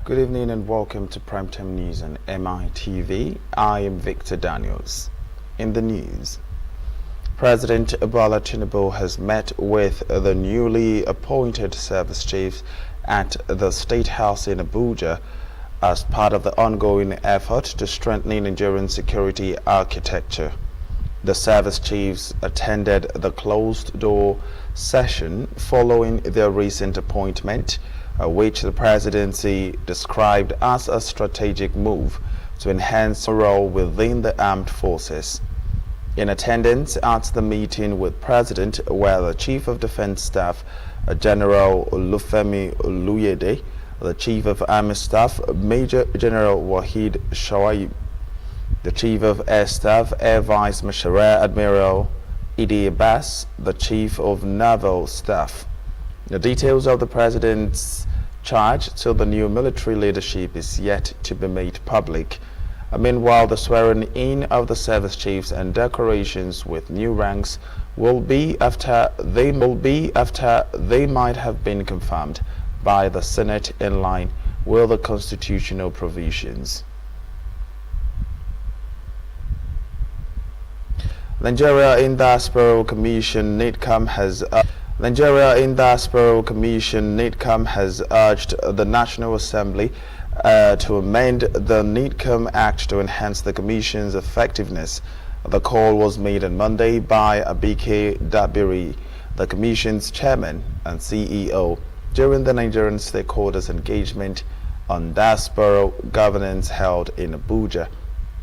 Good evening and welcome to Primetime News on Mitv. I am Victor Daniels. In the news, President Bola Tinubu has met with the newly appointed service chiefs at the State House in Abuja as part of the ongoing effort to strengthen Nigerian security architecture. The service chiefs attended the closed-door session following their recent appointment, which the presidency described as a strategic move to enhance morale within the armed forces. In attendance at the meeting with President were the Chief of Defense Staff, General Olufemi Oluyede, the Chief of Army Staff, Major General Wahid Shawaib, the Chief of Air Staff, Air Vice Marshal Admiral Idi Abbas, the Chief of Naval Staff. The details of the President's charge to the new military leadership is yet to be made public. Meanwhile, the swearing-in of the service chiefs and decorations with new ranks will be after they might have been confirmed by the Senate in line with the constitutional provisions. Nigeria in Diaspora Commission (NIDCAM) has urged the National Assembly to amend the NIDCAM Act to enhance the Commission's effectiveness. The call was made on Monday by Abike Dabiri, the Commission's chairman and CEO, during the Nigerian stakeholders' engagement on diaspora governance held in Abuja.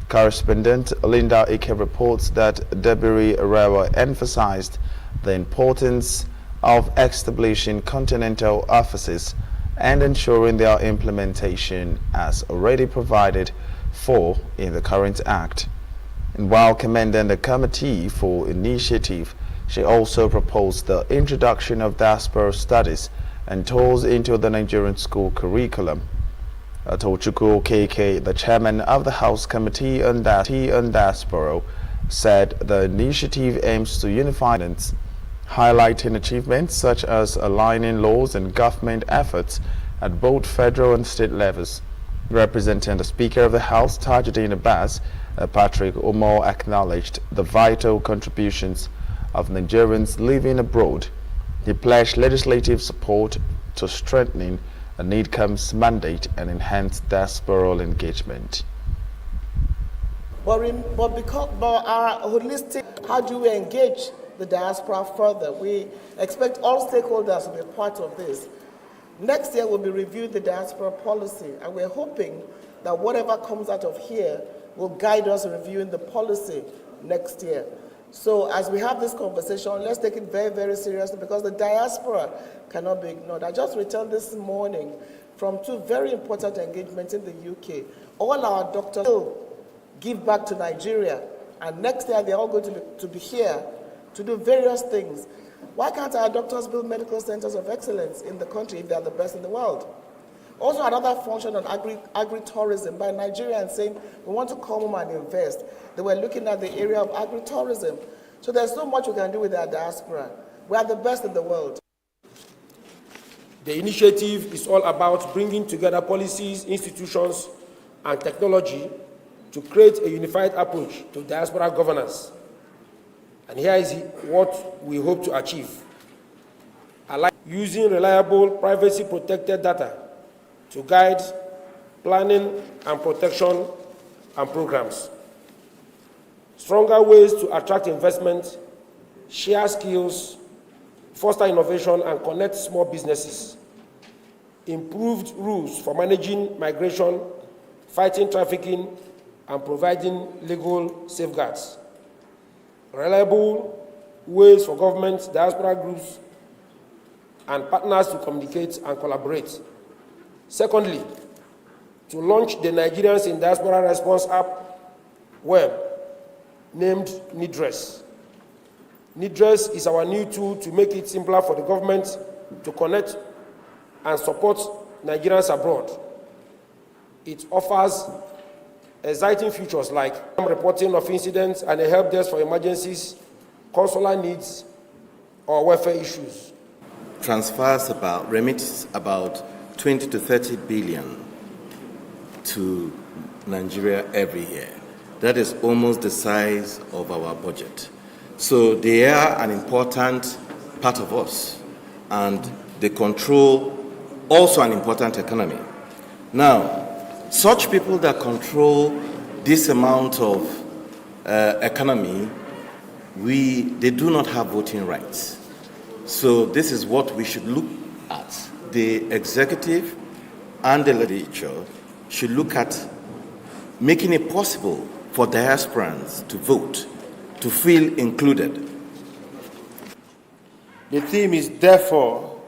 Correspondent Linda Ike reports that Dabiri Arewa emphasized the importance of establishing continental offices and ensuring their implementation as already provided for in the current act. And while commending the Committee for Initiative, she also proposed the introduction of diaspora studies and tours into the Nigerian school curriculum. Tochukwu KK, the chairman of the House Committee on Diaspora, said the initiative aims to unify nations, highlighting achievements such as aligning laws and government efforts at both federal and state levels. Representing the Speaker of the House, Tajuddin Abbas, Patrick Omar acknowledged the vital contributions of Nigerians living abroad. He pledged legislative support to strengthening the NIDCAM's mandate and enhance diasporal engagement. But our holistic, how do we engage the diaspora further? We expect all stakeholders to be part of this. Next year, we'll be reviewing the diaspora policy, and we're hoping that whatever comes out of here will guide us in reviewing the policy next year. So as we have this conversation, let's take it very, very seriously, because the diaspora cannot be ignored. I just returned this morning from 2 very important engagements in the UK. All our doctors will give back to Nigeria, and next year they're all going to be here to do various things. Why can't our doctors build medical centers of excellence in the country if they're the best in the world? Also, another function on agri-tourism by Nigerians saying, we want to come home and invest. They were looking at the area of agri-tourism. So there's so much we can do with our diaspora. We are the best in the world. The initiative is all about bringing together policies, institutions, and technology to create a unified approach to diaspora governance. And here is what we hope to achieve. Using reliable, privacy-protected data to guide planning and protection and programs. Stronger ways to attract investment, share skills, foster innovation, and connect small businesses. Improved rules for managing migration, fighting trafficking, and providing legal safeguards. Reliable ways for governments, diaspora groups, and partners to communicate and collaborate. Secondly, to launch the Nigerians in Diaspora Response app web named Nidress. Nidress is our new tool to make it simpler for the government to connect and support Nigerians abroad. It offers exciting features like reporting of incidents and a help desk for emergencies, consular needs, or welfare issues. Transfers remits about 20 to 30 billion to Nigeria every year. That is almost the size of our budget. So they are an important part of us, and they control also an important economy. Now, such people that control this amount of economy, they do not have voting rights. So this is what we should look at. The executive and the legislature should look at making it possible for diasporans to vote, to feel included. The theme is therefore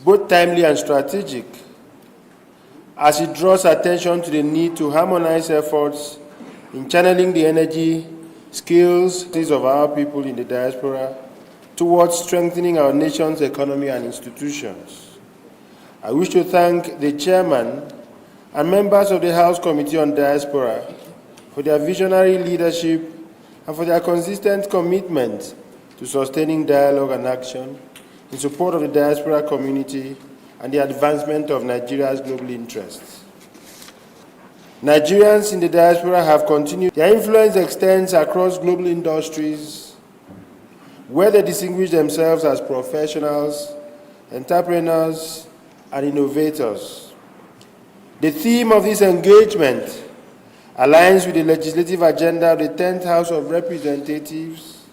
both timely and strategic, as it draws attention to the need to harmonize efforts in channeling the energy, skills of our people in the diaspora towards strengthening our nation's economy and institutions. I wish to thank the chairman and members of the House Committee on Diaspora for their visionary leadership and for their consistent commitment to sustaining dialogue and action in support of the diaspora community and the advancement of Nigeria's global interests. Nigerians in the diaspora have continued. Their influence extends across global industries, where they distinguish themselves as professionals, entrepreneurs, and innovators. The theme of this engagement aligns with the legislative agenda of the 10th House of Representatives,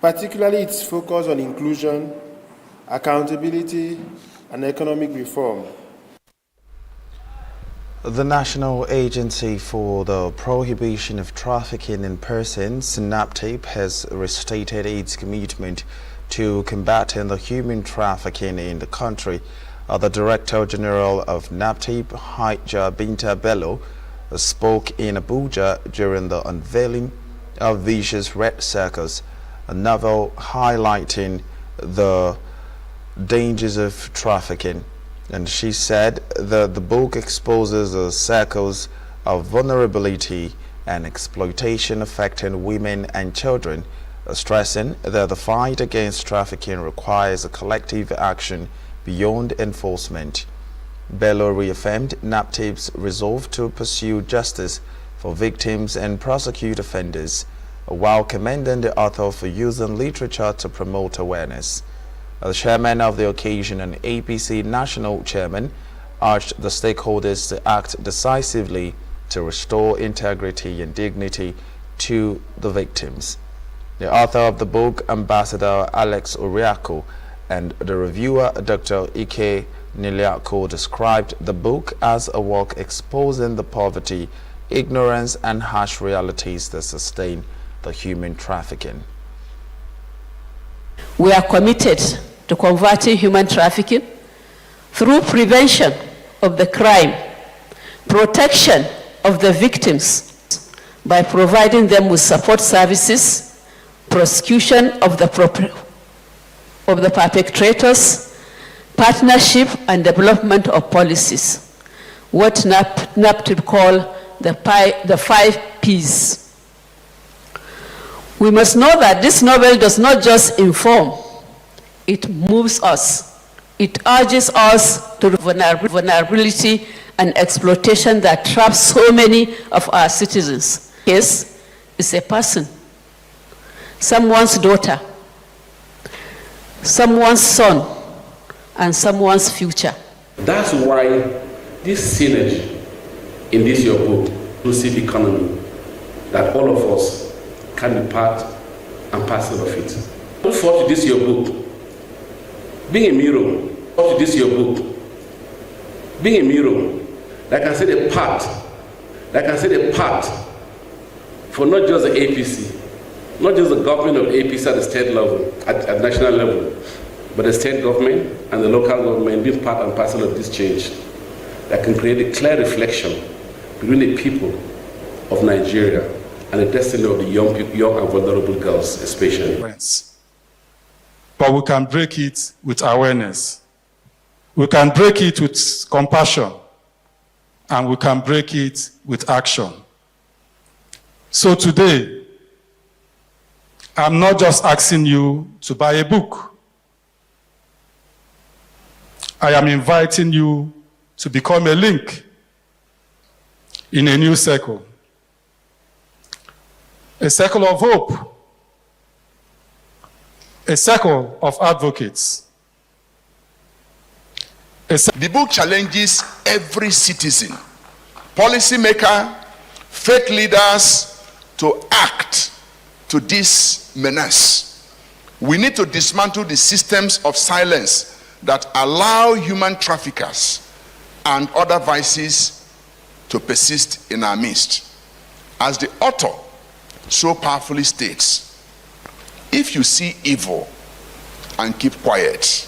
particularly its focus on inclusion, accountability, and economic reform. The National Agency for the Prohibition of Trafficking in Persons, Mitv, has restated its commitment to combating the human trafficking in the country. The Director General of Mitv, Hajja Binta Bello, spoke in Abuja during the unveiling of Vicious Red Circles, a novel highlighting the dangers of trafficking. And she said that the book exposes the circles of vulnerability and exploitation affecting women and children, stressing that the fight against trafficking requires a collective action beyond enforcement. Bello reaffirmed Mitv's resolve to pursue justice for victims and prosecute offenders, while commending the author for using literature to promote awareness. The chairman of the occasion and APC national chairman urged the stakeholders to act decisively to restore integrity and dignity to the victims. The author of the book, Ambassador Alex Oriako, and the reviewer, Dr. Ike Niliako, described the book as a work exposing the poverty, ignorance, and harsh realities that sustain the human trafficking. We are committed to combating human trafficking through prevention of the crime, protection of the victims by providing them with support services, prosecution of the perpetrators, partnership and development of policies, what NAPTIP call the 5 Ps. We must know that this novel does not just inform, it moves us. It urges us to vulnerability and exploitation that traps so many of our citizens. Case is a person, someone's daughter, someone's son, and someone's future. That's why this synergy in this your book, inclusive economy, that all of us can be part and parcel of it. Look forward to this your book. Being a mirror, to this your book. Being a mirror, like I said, a part for not just the APC, not just the government of APC at the state level, at national level, but the state government and the local government being part and parcel of this change that can create a clear reflection between the people of Nigeria and the destiny of the young and vulnerable girls, especially. But we can break it with awareness. We can break it with compassion. And we can break it with action. So today, I'm not just asking you to buy a book. I am inviting you to become a link in a new circle. A circle of hope, a circle of advocates. The book challenges every citizen, policymaker, faith leaders to act to this menace. We need to dismantle the systems of silence that allow human traffickers and other vices to persist in our midst. As the author so powerfully states, if you see evil and keep quiet,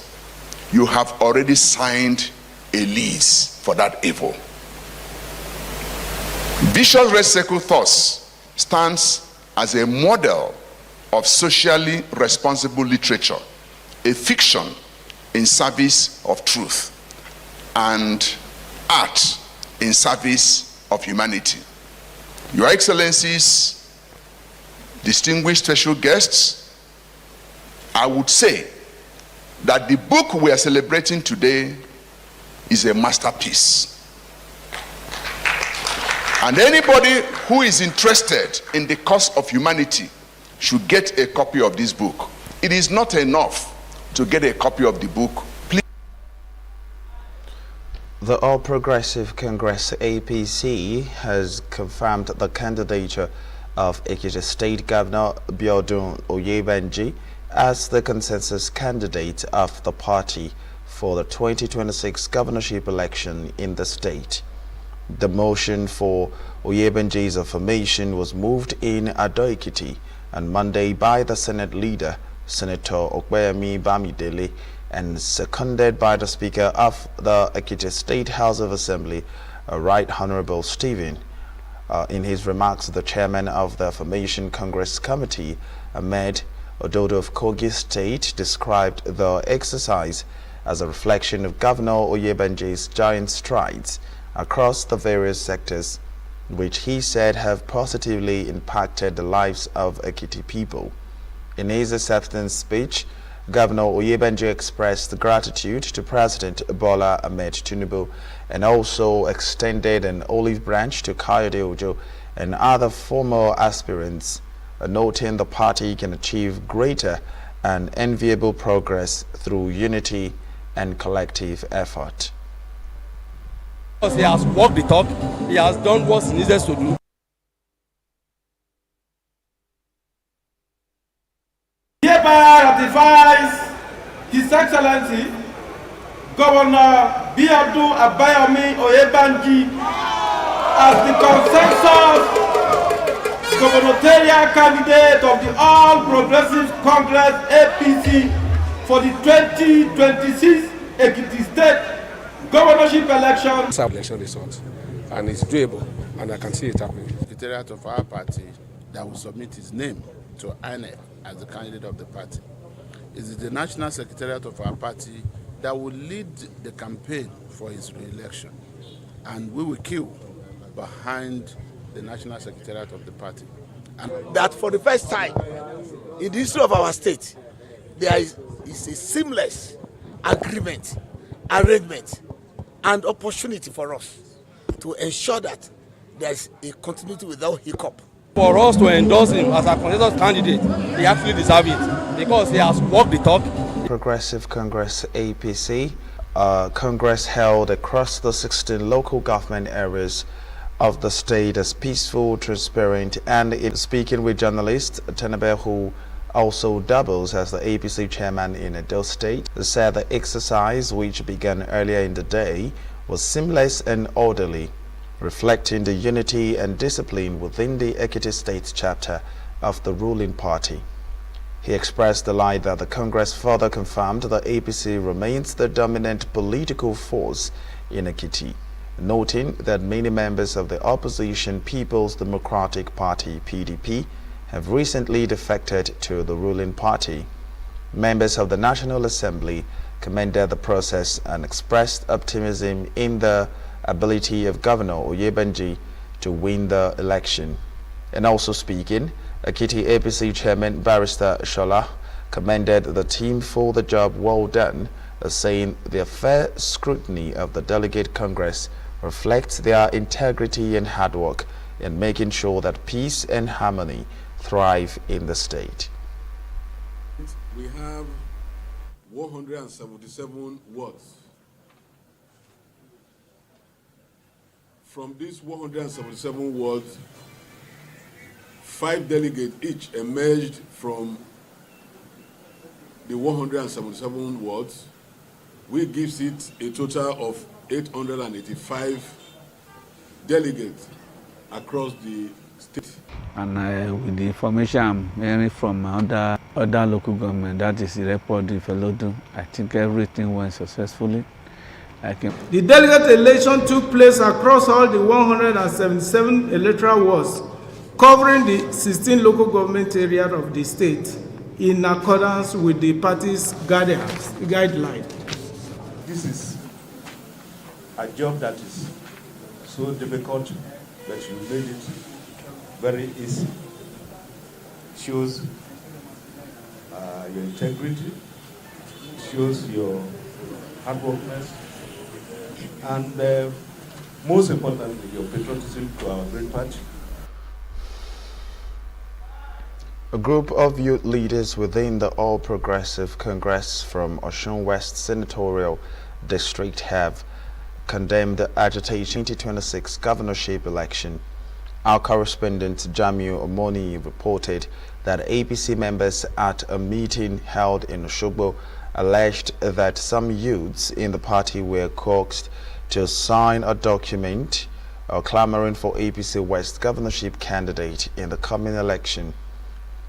you have already signed a lease for that evil. Vicious Red Circle thus stands as a model of socially responsible literature, a fiction in service of truth, and art in service of humanity. Your Excellencies, distinguished special guests, I would say that the book we are celebrating today is a masterpiece. And anybody who is interested in the cause of humanity should get a copy of this book. It is not enough to get a copy of the book. Please. The All Progressive Congress APC has confirmed the candidature of Ekiti State Governor Biodun Oyebanji as the consensus candidate of the party for the 2026 governorship election in the state. The motion for Oyebanji's affirmation was moved in Ado-Ekiti on Monday by the Senate leader, Senator Okpeyemi Bamidele, and seconded by the Speaker of the Ekiti State House of Assembly, Right Honorable Stephen. In his remarks, the chairman of the Affirmation Congress Committee, Ahmed Ododo of Kogi State, described the exercise as a reflection of Governor Oyebanji's giant strides across the various sectors, which he said have positively impacted the lives of Ekiti people. In his acceptance speech, Governor Oyebanji expressed gratitude to President Bola Ahmed Tinubu and also extended an olive branch to Kayode Ojo and other former aspirants, noting the party can achieve greater and enviable progress through unity and collective effort. He has walked the talk, he has done what he needed to do. Hereby ratifies His Excellency Governor Biodun Abayomi Oyebanji as the consensus gubernatorial candidate of the All Progressive Congress APC for the 2026 Ekiti State governorship election. Election results, and it's doable, and I can see it happening. The secretariat of our party that will submit his name to INEC as the candidate of the party. It is the national secretariat of our party that will lead the campaign for his re-election, and we will queue behind the national secretariat of the party. And that for the first time in the history of our state, there is a seamless arrangement and opportunity for us to ensure that there is a continuity without hiccup. For us to endorse him as a consensus candidate, he actually deserves it because he has walked the talk. Progressive Congress APC, Congress held across the 16 local government areas of the state as peaceful, transparent, and in speaking with journalists, Tenabe, who also doubles as the APC chairman in Edo State, said the exercise, which began earlier in the day, was seamless and orderly, reflecting the unity and discipline within the Ekiti State chapter of the ruling party. He expressed delight that the Congress further confirmed the APC remains the dominant political force in Ekiti, noting that many members of the opposition People's Democratic Party (PDP) have recently defected to the ruling party. Members of the National Assembly commended the process and expressed optimism in the ability of Governor Oyebanji to win the election. And also speaking, Ekiti APC Chairman Barrister Shola commended the team for the job well done, saying their fair scrutiny of the Delegate Congress reflects their integrity and hard work in making sure that peace and harmony thrive in the state. We have 177 wards. From these 177 wards, 5 delegates each emerged from the 177 wards, which gives it a total of 885 delegates across the state. And with the information I'm hearing from other local government, that is the report the fellow do, I think everything went successfully. The delegate election took place across all the 177 electoral wards, covering the 16 local government areas of the state in accordance with the party's guideline. This is a job that is so difficult, but you made it very easy. Shows your integrity, shows your hardworkness, and most importantly, your patriotism to our great party. A group of youth leaders within the All Progressive Congress from Osun West Senatorial District have condemned the agitation 2026 governorship election. Our correspondent Jamiu Omoni reported that APC members at a meeting held in Osogbo alleged that some youths in the party were coaxed to sign a document clamoring for APC West governorship candidate in the coming election.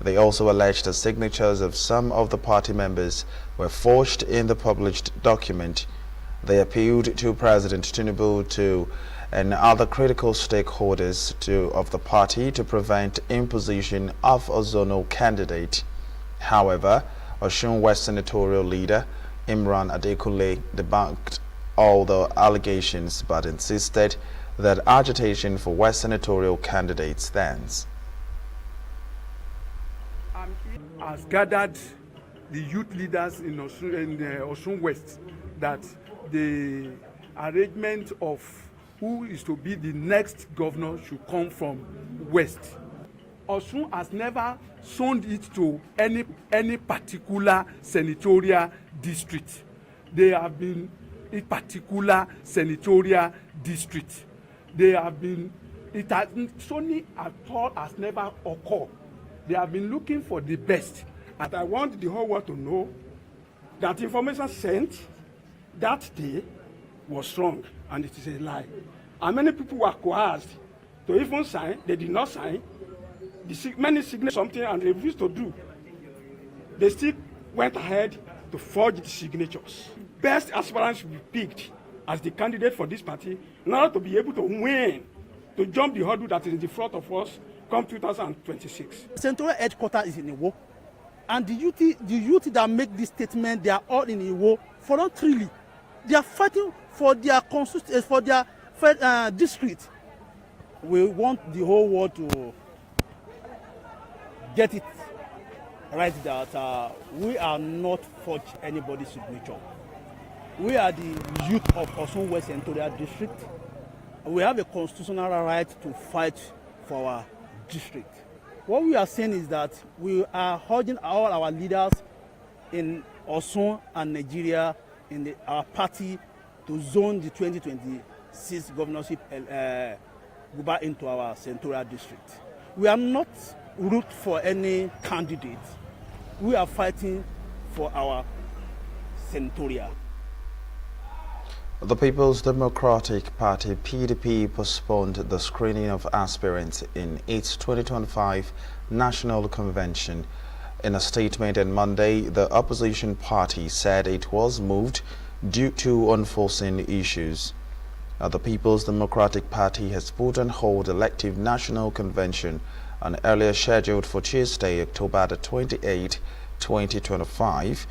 They also alleged the signatures of some of the party members were forged in the published document. They appealed to President Tinubu and other critical stakeholders of the party to prevent imposition of a zonal candidate. However, Osun West Senatorial leader Imran Adekunle debunked all the allegations but insisted that agitation for West Senatorial candidate stands. Has gathered the youth leaders in Osun West that the arrangement of who is to be the next governor should come from West. Osun has never zoned it to any particular senatorial district. They have been a particular senatorial district. They have been, zoning at all has never occurred. They have been looking for the best. And I want the whole world to know that information sent that day was wrong and it is a lie. And many people were coerced to even sign. They did not sign. Many signed something and they refused to do. They still went ahead to forge the signatures. Best aspirants should be picked as the candidate for this party in order to be able to win, to jump the hurdle that is in the front of us come 2026. Central headquarters is in Iwo, and the youth that make this statement, they are all in Iwo voluntarily. They are fighting for their district. We want the whole world to get it right that we are not forging anybody's signature. We are the youth of Osun West Senatorial District. We have a constitutional right to fight for our district. What we are saying is that we are urging all our leaders in Osun and Nigeria in our party to zone the 2026 governorship into our senatorial district. We are not root for any candidate. We are fighting for our senatorial. The People's Democratic Party (PDP) postponed the screening of aspirants in its 2025 National Convention. In a statement on Monday, the opposition party said it was moved due to unforeseen issues. The People's Democratic Party has put on hold elective National Convention on earlier scheduled for Tuesday, October the 28th, 2025,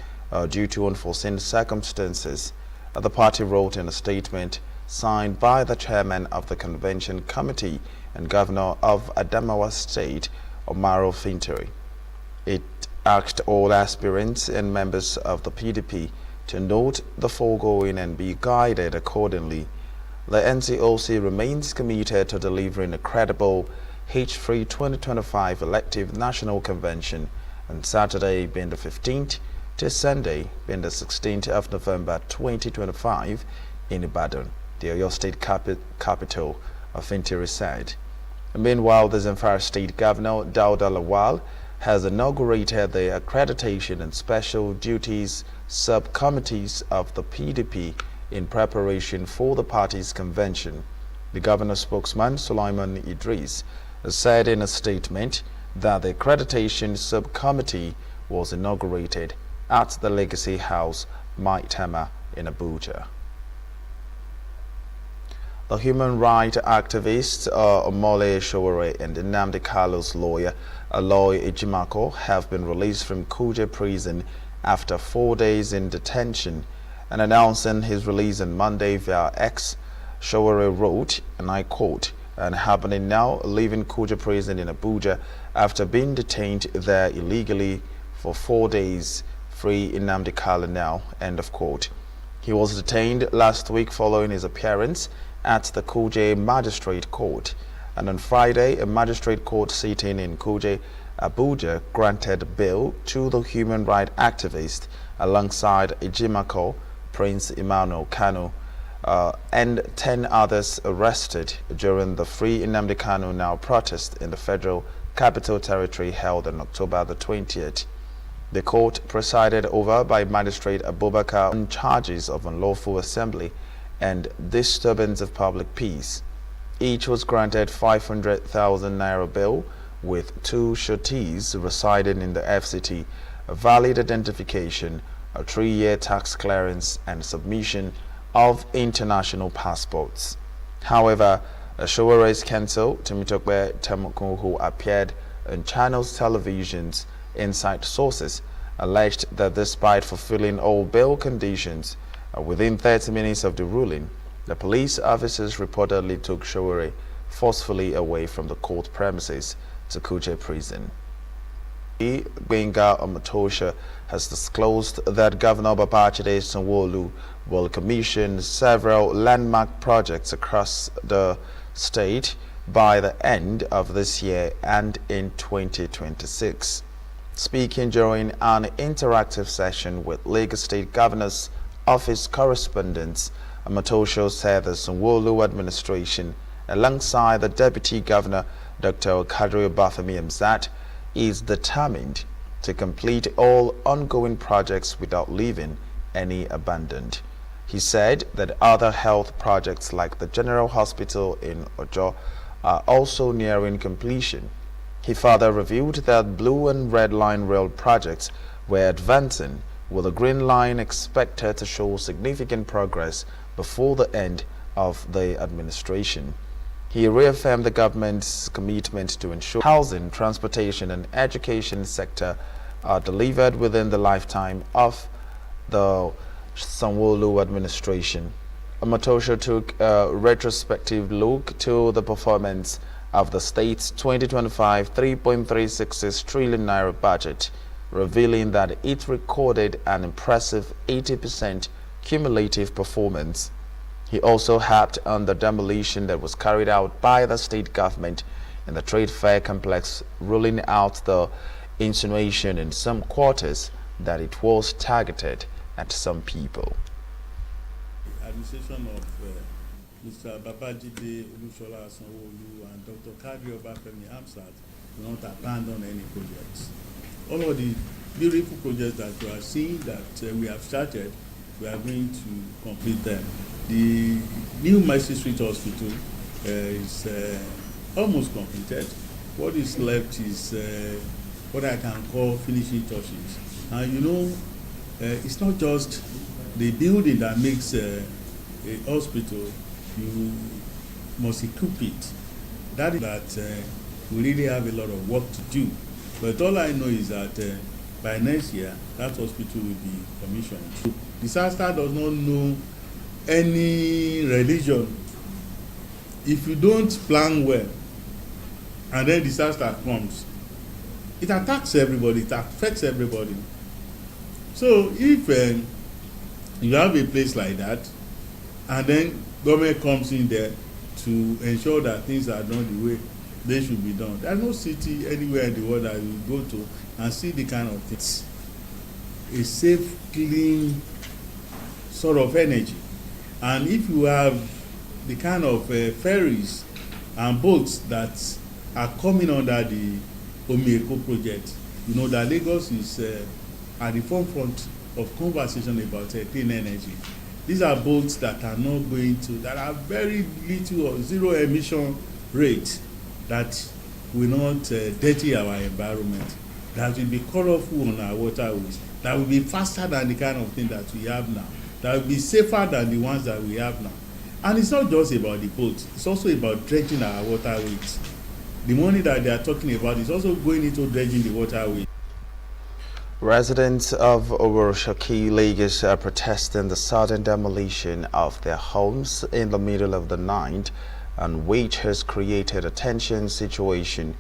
due to unforeseen circumstances. The party wrote in a statement signed by the chairman of the convention committee and governor of Adamawa State, Omaro Fintiri. It asked all aspirants and members of the PDP to note the foregoing and be guided accordingly. The NCOC remains committed to delivering a credible H3 2025 elective national convention on Saturday being the 15th to Sunday being the 16th of November 2025 in Ibadan, the Oyo State capital of Intiri said. Meanwhile, the Zamfara State Governor Dauda Lawal has inaugurated the Accreditation and Special Duties Subcommittees of the PDP in preparation for the party's convention. The governor's spokesman, Sulaiman Idris, said in a statement that the Accreditation Subcommittee was inaugurated at the Legacy House, Mitv in Abuja. The human rights activists Omole Sowore and Nnamdi Kalu's lawyer Aloy Ejimako have been released from Kuje prison after 4 days in detention. And announcing his release on Monday via X, Sowore wrote, and I quote, "And happening now, leaving Kuje prison in Abuja after being detained there illegally for 4 days, free Nnamdi Kalu now," end of quote. He was detained last week following his appearance at the Kuje Magistrate Court, and on Friday, a magistrate court sitting in Kuje, Abuja, granted bail to the human rights activist alongside Ejimako, Prince Emmanuel Kanu, and 10 others arrested during the Free Nnamdi Kanu Now protest in the Federal Capital Territory held on October the 20th. The court, presided over by Magistrate Abubakar, on charges of unlawful assembly and disturbance of public peace. Each was granted 500,000 naira bail with 2 sureties residing in the FCT, a valid identification, a 3-year tax clearance, and submission of international passports. However, Showore's counsel, Temitope Temokun, who appeared on Channels Television's Inside Sources, alleged that despite fulfilling all bail conditions, within 30 minutes of the ruling, the police officers reportedly took Showore forcefully away from the court premises to Kuje prison. Gbenga Omatosha has disclosed that Governor Babajide Sanwo-Olu will commission several landmark projects across the state by the end of this year and in 2026. Speaking during an interactive session with Lagos State Governor's Office correspondents, Amatosho said the Sanwo-Olu administration, alongside the Deputy Governor Dr. Kadri Obafemi Hamzat, is determined to complete all ongoing projects without leaving any abandoned. He said that other health projects like the General Hospital in Ojo are also nearing completion. He further revealed that Blue and Red Line rail projects were advancing, with the Green Line expected to show significant progress before the end of the administration. He reaffirmed the government's commitment to ensure housing, transportation, and education sector are delivered within the lifetime of the Sanwo-Olu administration. Amatosha took a retrospective look to the performance of the state's 2025 3.366 trillion naira budget, revealing that it recorded an impressive 80% cumulative performance. He also harped on the demolition that was carried out by the state government in the trade fair complex, ruling out the insinuation in some quarters that it was targeted at some people. Administration of Mr. Babajide Olusola Sanwo-Olu and Dr. Kadri Obafemi Hamzat will not abandon any projects. All of the beautiful projects that you are seeing that we have started, we are going to complete them. The new Mercy Street Hospital is almost completed. What is left is what I can call finishing touches. And you know, it's not just the building that makes a hospital. You must equip it. That we really have a lot of work to do. But all I know is that by next year, that hospital will be commissioned. Disaster does not know any religion. If you don't plan well, and then disaster comes, it attacks everybody, it affects everybody. So if You have a place like that, and then government comes in there to ensure that things are done the way they should be done. There's no city anywhere in the world that you go to and see the kind of things. A safe, clean sort of energy. And if you have the kind of ferries and boats that are coming under the Omieko project, you know that Lagos is at the forefront of conversation about clean energy. These are boats that are not going to, that are very little or zero emission rate that will not dirty our environment, that will be colorful on our waterways, that will be faster than the kind of thing that we have now, that will be safer than the ones that we have now. And it's not just about the boats, it's also about dredging our waterways. The money that they are talking about is also going into dredging the waterways. Residents of Oroshaki, Lagos are protesting the sudden demolition of their homes in the middle of the night, and which has created a tension situation.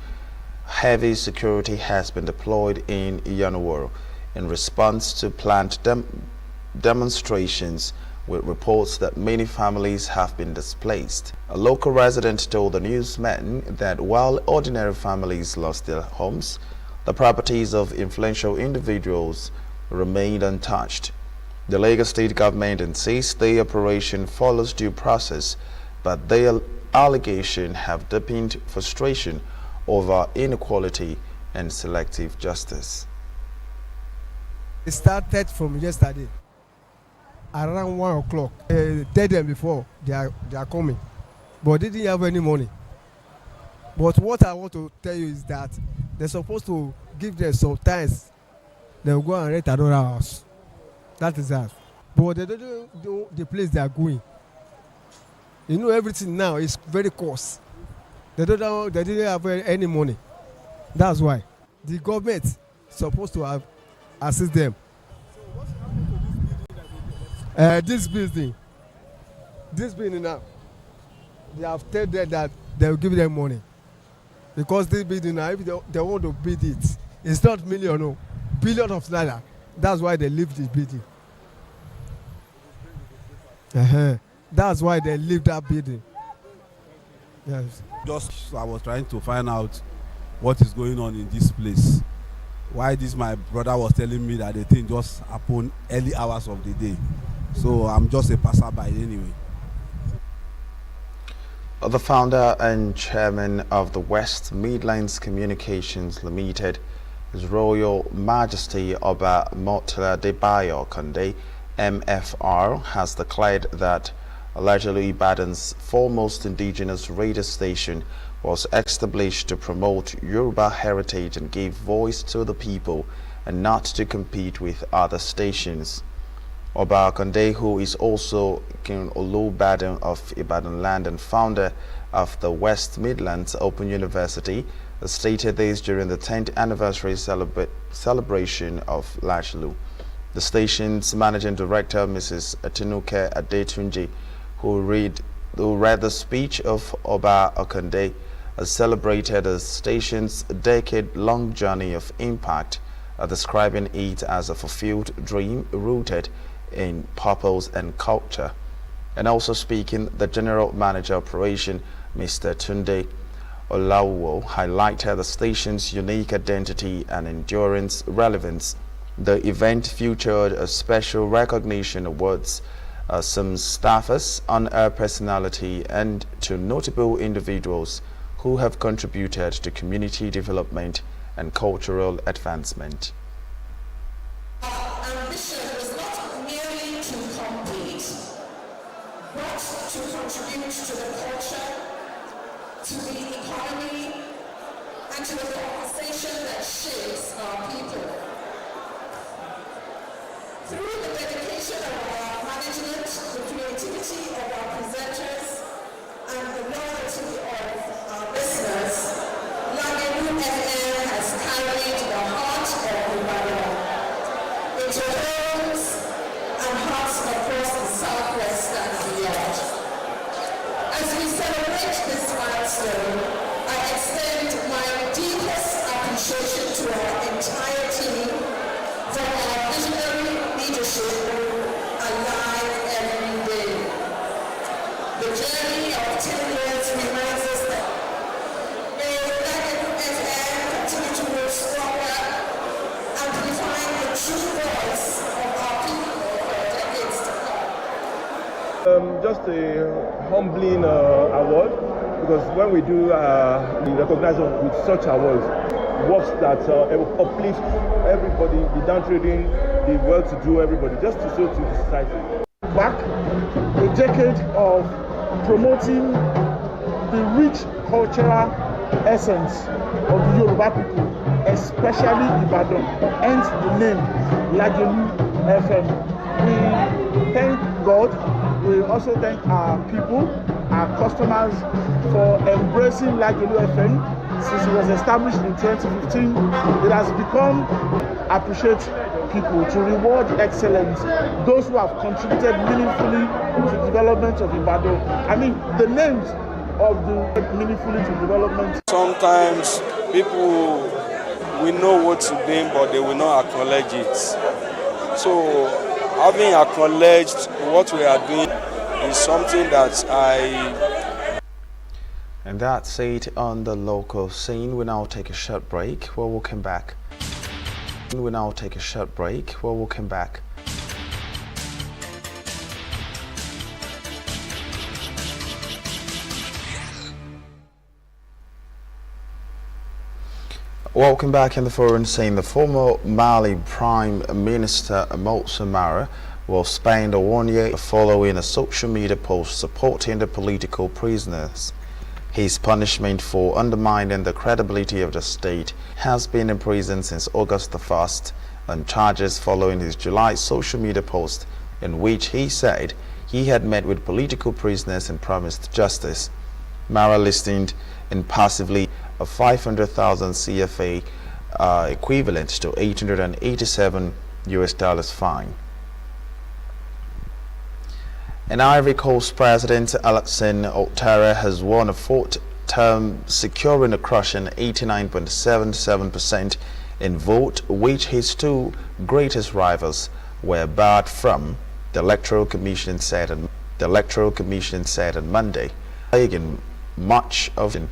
Heavy security has been deployed in Yanaworo in response to planned demonstrations, with reports that many families have been displaced. A local resident told the newsmen that while ordinary families lost their homes, the properties of influential individuals remained untouched. The Lagos state government insists the operation follows due process, but their allegations have deepened frustration over inequality and selective justice. It started from yesterday, around 1 o'clock. Tell them before they are coming, but they didn't have any money. But what I want to tell you is that they're supposed to give them some times. They'll go and rent another house. That is that. But they don't know the place they are going. You know, everything now is very cost. They didn't have any money. That's why the government is supposed to have assist them. So what's happening to this building? This building now, they have told them that they will give them money. Because this building now, if they want to build it, it's not million, no, billion of naira. That's why they leave this building. That's why they leave that building. Yes. Just I was trying to find out what is going on in this place. Why this my brother was telling me that the thing just happened early hours of the day. So I'm just a passerby anyway. The founder and chairman of the West Midlands Communications Limited, His Royal Majesty Oba Murtala Adebayo Kande, MFR, has declared that allegedly Ibadan's foremost indigenous radio station was established to promote Yoruba heritage and give voice to the people and not to compete with other stations. Oba Kande, who is also King Olubadan of Ibadan land and founder of the West Midlands Open University, stated this during the 10th anniversary celebration of Lashlu. The station's managing director, Mrs. Atinuke Adetunji, who read the speech of Oba Akande, celebrated the station's decade-long journey of impact, describing it as a fulfilled dream rooted in purpose and culture. And also speaking, the General Manager Operation, Mr. Tunde Olawo, highlighted the station's unique identity and endurance relevance. The event featured a special recognition awards, some staffers, on-air personality, and to notable individuals who have contributed to community development and cultural advancement. Ambition is not merely to compete, but to contribute to the culture, to the economy, and to the conversation that shapes our people. Through the dedication of our management, the creativity of our presenters, and the loyalty of our listeners, Lagelu FM has carried the heart of Ibadan into homes and hearts across the southwest and beyond. As we celebrate this milestone, I extend my deepest appreciation to our entire team, from our visionary leadership 14 years reminds us that may FM continue to move stronger, amplifying the true voice of our people for decades to come. Just a humbling award, because when we do the recognition with such awards, works that uplift everybody, the downtrading, the well-to-do, everybody, just to show to the society. Back a decade of promoting the rich cultural essence of the Yoruba people, especially Ibadan, hence the name Lagelu FM. We thank God. We also thank our people, our customers, for embracing Lagelu FM. Since it was established in 2015, it has become appreciate people, to reward excellence, those who have contributed meaningfully to the development of Ibadan. I mean, the names of the meaningfully to development. Sometimes people will know what to do, but they will not acknowledge it. So having acknowledged what we are doing is something that And that's it on the local scene. We now take a short break. Where we'll come back. Welcome back in the foreign scene. The former Mali Prime Minister Moussa Mara will spend 1 year following a social media post supporting the political prisoners. His punishment for undermining the credibility of the state has been in prison since August the 1st on charges following his July social media post in which he said he had met with political prisoners and promised justice. Mara listened impassively a 500,000 CFA equivalent to $887 fine. And Ivory Coast President Alassane Ouattara has won a fourth term, securing a crushing 89.77% in vote, which his two greatest rivals were barred from, the Electoral Commission said on Monday. In much of it,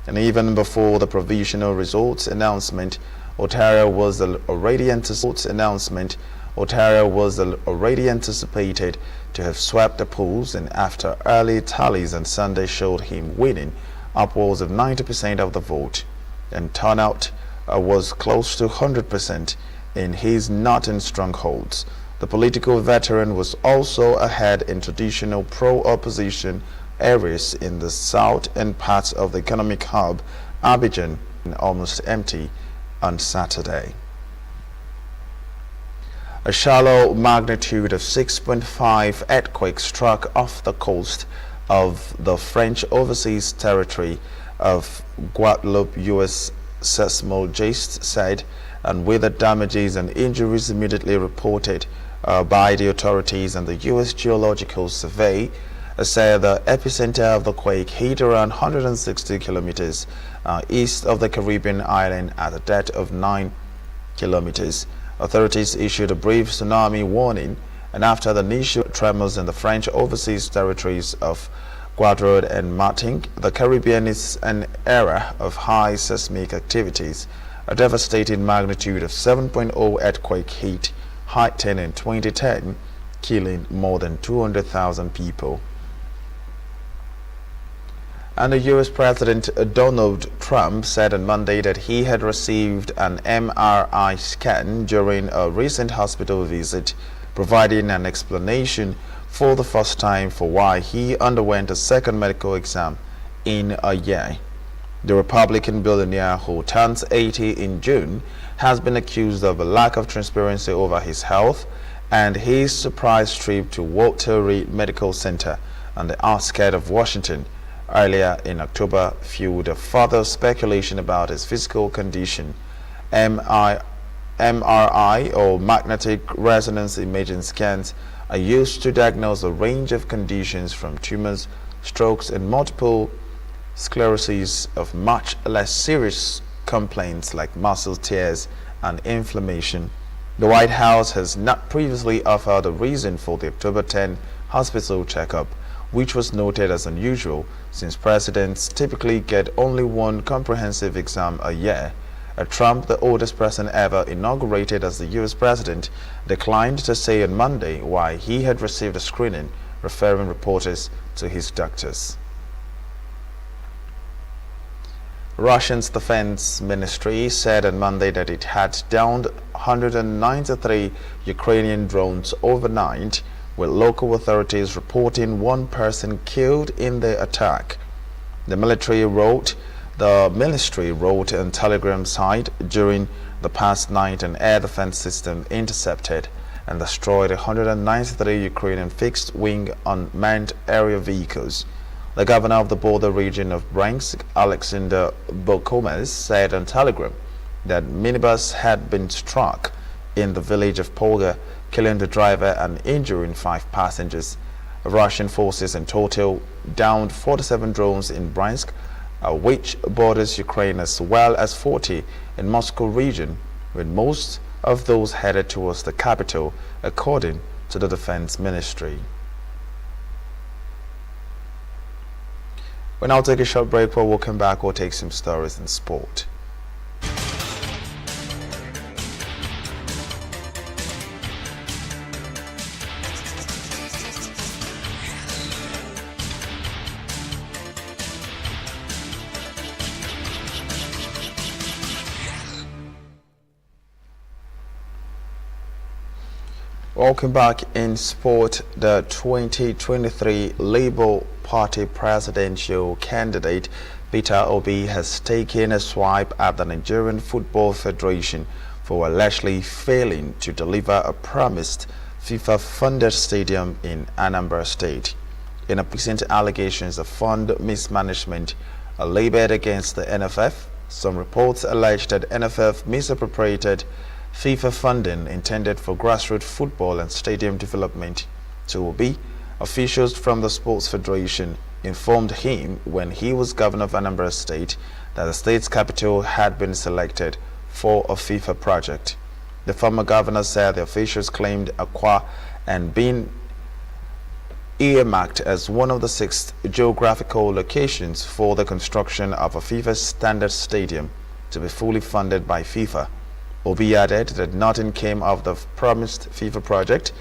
and even before the provisional results announcement, Ouattara was already anticipated to have swept the polls, and after early tallies on Sunday showed him winning upwards of 90% of the vote, and turnout was close to 100% in his northern strongholds. The political veteran was also ahead in traditional pro-opposition areas in the south and parts of the economic hub, Abidjan, almost empty on Saturday. A shallow magnitude of 6.5 earthquake struck off the coast of the French overseas territory of Guadeloupe, U.S. seismologists said, and with the damages and injuries immediately reported by the authorities and the U.S. Geological Survey, said the epicenter of the quake hit around 160 kilometers east of the Caribbean island at a depth of 9 kilometers. Authorities issued a brief tsunami warning, and after the initial tremors in the French overseas territories of Guadeloupe and Martinique, the Caribbean is an era of high seismic activities. A devastating magnitude of 7.0 earthquake hit Haiti in 2010, killing more than 200,000 people. And the U.S. President Donald Trump said on Monday that he had received an MRI scan during a recent hospital visit, providing an explanation for the first time for why he underwent a second medical exam in a year. The Republican billionaire, who turns 80 in June, has been accused of a lack of transparency over his health, and his surprise trip to Walter Reed Medical Center on the outskirts of Washington earlier in October fueled further speculation about his physical condition. MRI, or magnetic resonance imaging scans, are used to diagnose a range of conditions from tumors, strokes, and multiple sclerosis of much less serious complaints like muscle tears and inflammation. The White House has not previously offered a reason for the October 10 hospital checkup, which was noted as unusual since presidents typically get only one comprehensive exam a year. Trump, the oldest person ever inaugurated as the U.S. president, declined to say on Monday why he had received a screening, referring reporters to his doctors. Russia's defense ministry said on Monday that it had downed 193 Ukrainian drones overnight, with local authorities reporting one person killed in the attack. The ministry wrote on Telegram site during the past night an air defense system intercepted and destroyed 193 Ukrainian fixed-wing unmanned aerial vehicles. The governor of the border region of Bryansk, Alexander Bokomes, said on Telegram that minibus had been struck in the village of Polga, killing the driver and injuring 5 passengers. Russian forces in total downed 47 drones in Bryansk, which borders Ukraine, as well as 40 in Moscow region, with most of those headed towards the capital, according to the defense ministry. We'll now take a short break. While we'll come back, we'll take some stories in sport. Welcome back in sport. The 2023 Labour Party presidential candidate Peter Obi has taken a swipe at the Nigerian Football Federation for allegedly failing to deliver a promised FIFA-funded stadium in Anambra State. In recent allegations of fund mismanagement labeled against the NFF, some reports allege that NFF misappropriated FIFA funding intended for grassroots football and stadium development. To Obi, officials from the Sports Federation informed him when he was governor of Anambra State that the state's capital had been selected for a FIFA project. The former governor said the officials claimed Akwa and been earmarked as one of the 6 geographical locations for the construction of a FIFA standard stadium to be fully funded by FIFA. Obi added that nothing came of the promised FIFA project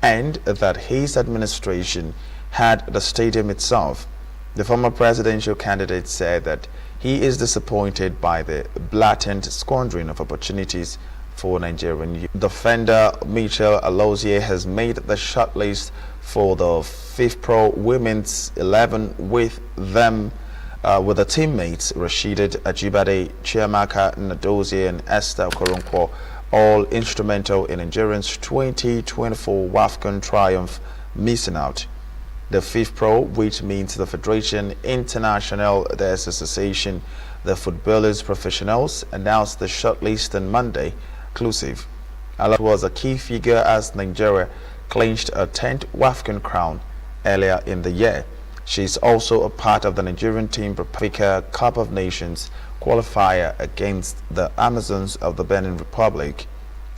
and that his administration had the stadium itself. The former presidential candidate said that he is disappointed by the blatant squandering of opportunities for Nigerian youth. Defender Michelle Alozie has made the shortlist for the FIFPro Women's 11 with the teammates Rasheedat Ajibade, Chiamaka Nnadozie and Esther Okoronkwo, all instrumental in Nigerians' 2024 WAFCON triumph, missing out. The FIFPro, which means the Federation International the Association, the Footballers Professionals, announced the shortlist on Monday, inclusive. Alozie was a key figure as Nigeria clinched a 10th WAFCON crown earlier in the year. She is also a part of the Nigerian team Africa Cup of Nations qualifier against the Amazons of the Benin Republic.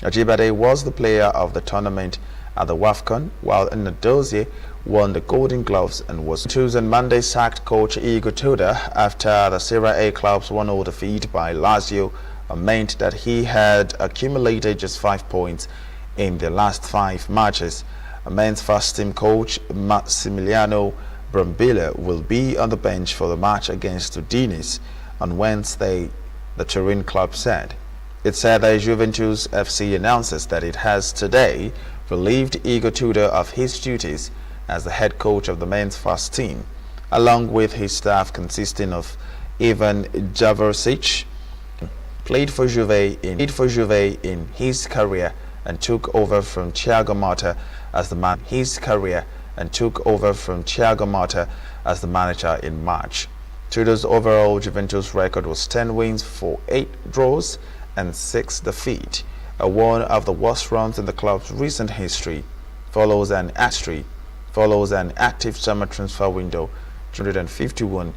Ajibade was the player of the tournament at the WAFCON, while Nnadozie won the Golden Gloves and was chosen Monday sacked coach Igor Tudor after the Serie A club's 1-0 defeat by Lazio meant that he had accumulated just 5 points in the last 5 matches. A men's first team coach Massimiliano Brambilla will be on the bench for the match against Udinese on Wednesday, the Turin club said. It said that Juventus FC announces that it has today relieved Igor Tudor of his duties as the head coach of the men's first team, along with his staff consisting of Ivan Javorcic, played for Juve in his career and took over from Thiago Motta as the manager in March. Tudor's overall Juventus record was 10 wins for 8 draws and 6 defeats, one of the worst runs in the club's recent history. Follows an active summer transfer window, 251